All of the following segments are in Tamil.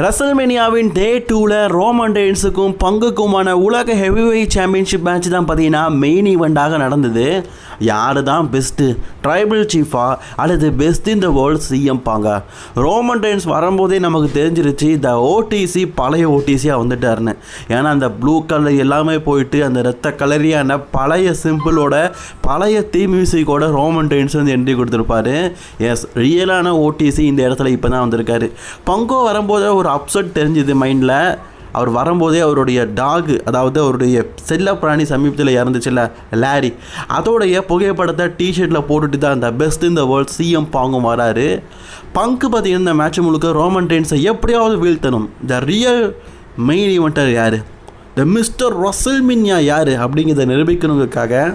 ரெசல்மேனியாவின் டே 2ல் ரோமன் ரெயின்ஸுக்கும் பங்குக்குமான உலக ஹெவிவெயிட் சாம்பியன்ஷிப் மேட்ச் தான் பார்த்தீங்கன்னா மெயின் ஈவெண்ட்டாக நடந்தது. யார் தான் பெஸ்ட்டு, ட்ரைபிள் சீஃபா அல்லது பெஸ்ட் இந்த வேர்ல்ட் சிஎம் பாங்க? ரோமன் ரெயின்ஸ் வரும்போதே நமக்கு தெரிஞ்சிருச்சு இந்த ஓடிசி பழைய ஓடிசியாக வந்துட்டாருன்னு. ஏன்னா அந்த ப்ளூ கலர் எல்லாமே போயிட்டு அந்த ரத்த கலரியான பழைய சிம்பிளோட பழைய தீம் மியூசிக்கோட ரோமன் ரெயின்ஸ் வந்து என்ட்ரி கொடுத்துருப்பாரு. எஸ், ரியலான ஓடிசி இந்த இடத்துல இப்போ தான் வந்திருக்காரு. பங்கோ வரும்போது ஒரு அப்செட் தெரிஞ்சுது மைண்டில். அவர் வரும்போதே அவருடைய டாகு, அதாவது அவருடைய செல்ல பிராணி சமீபத்தில் இறந்துச்சுல்ல லாரி, அதோடைய புகைப்படத்தை டிஷர்ட்டில் போட்டுட்டு தான் அந்த பெஸ்ட் இந்த வேர்ல்ட் சிஎம் பாங்கும் வராரு. பங்கு பார்த்தீங்கன்னா இந்த மேட்ச் முழுக்க ரோமன் ரெயின்ஸை எப்படியாவது வீழ்த்தணும். த ரியல் மெயின் ஈவெண்டர் யார், த மிஸ்டர் ரெசல்மேனியா யார் அப்படிங்கிறத நிரூபிக்கணுங்கிறதுக்காக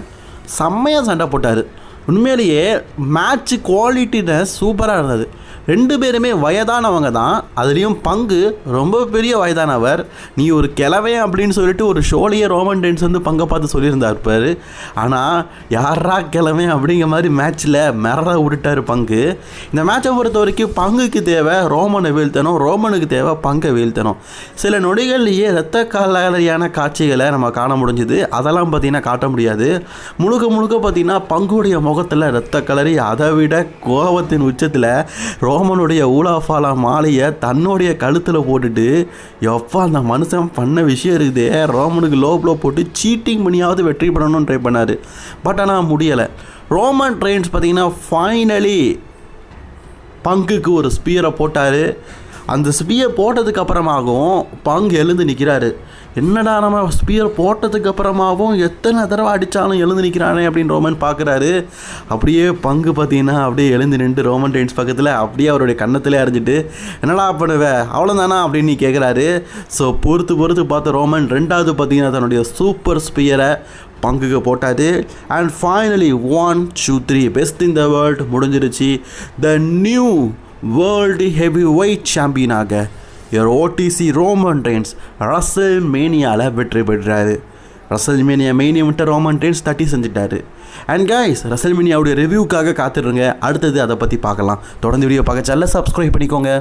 செம்மையாக சண்டை போட்டார். உண்மையிலேயே மேட்ச்சு குவாலிட்டினஸ் சூப்பராக இருந்தது. ரெண்டு பேருமே வயதானவங்க தான். அதுலேயும் பங்கு ரொம்ப பெரிய வயதானவர். நீ ஒரு கிழவை அப்படின்னு சொல்லிட்டு ஒரு ஷோலையே ரோமன் ரெயின்ஸ் வந்து பங்கை பார்த்து சொல்லியிருந்தார் இருப்பார். ஆனால் யாரா கிழமை அப்படிங்கிற மாதிரி மேட்ச்சில் மிரள விட்டுட்டார் பங்கு. இந்த மேட்சை பொறுத்த வரைக்கும் பங்குக்கு தேவை ரோமனை வீழ்த்தணும், ரோமனுக்கு தேவை பங்கை வீழ்த்தணும். சில நொடிகள்லேயே இரத்த கலரியான காட்சிகளை நம்ம காண முடிஞ்சுது. அதெல்லாம் பார்த்திங்கன்னா காட்ட முடியாது. முழுக்க முழுக்க பார்த்திங்கன்னா பங்குடைய முகத்தில் இரத்த கலரி, அதை விட கோபத்தின் உச்சத்தில் ரோமனுடைய ஊலாஃபாலா மாலையை தன்னுடைய கழுத்தில் போட்டுட்டு எப்போ அந்த மனுஷன் பண்ண விஷயம் இருக்குதே, ரோமனுக்கு லோ ப்ளோ போட்டு சீட்டிங் பண்ணியாவது வெற்றி பண்ணணும்னு ட்ரை பண்ணார். பட் ஆனால் முடியலை. ரோமன் ரெயின்ஸ் பார்த்திங்கன்னா ஃபைனலி பங்குக்கு ஒரு ஸ்பியரை போட்டார். அந்த ஸ்பியர் போட்டதுக்கு அப்புறமாகவும் பங்கு எழுந்து நிற்கிறாரு. என்னடா நம்ம ஸ்பியர் போட்டதுக்கு அப்புறமாகவும் எத்தனை தடவை அடித்தாலும் எழுந்து நிற்கிறானே அப்படின்னு ரோமன் பார்க்குறாரு. அப்படியே பங்கு பார்த்தீங்கன்னா அப்படியே எழுந்து நின்று ரோமன் ரெயின்ஸ் பக்கத்தில் அப்படியே அவருடைய கன்னத்திலே அறிஞ்சிட்டு என்னடா பண்ணுவேன் அவ்வளோதானா அப்படின்னு நீ கேட்குறாரு. ஸோ பொறுத்து பார்த்த ரோமன் ரெண்டாவது பார்த்தீங்கன்னா தன்னுடைய சூப்பர் ஸ்பியரை பங்குக்கு போட்டாது. And finally 1 2 3 best in the world முடிஞ்சிருச்சு. The new world heavy weight சாம்பியனாக ஓடிசி ரோமன் ரெயின்ஸ் ரெசல்மேனியாவில் வெற்றி பெற்றார். ரெசல்மேனியா மெயின் ஈவெண்ட்டை ரோமன் ரெயின்ஸ் தட்டி செஞ்சுட்டாரு. And guys, ரெசல்மேனியாவுடைய ரிவ்யூக்காக காத்துருங்க. அடுத்தது அதை பற்றி பார்க்கலாம். தொடர்ந்து வீடியோ பார்க்க சேனலை சப்ஸ்கிரைப் பண்ணிக்கோங்க.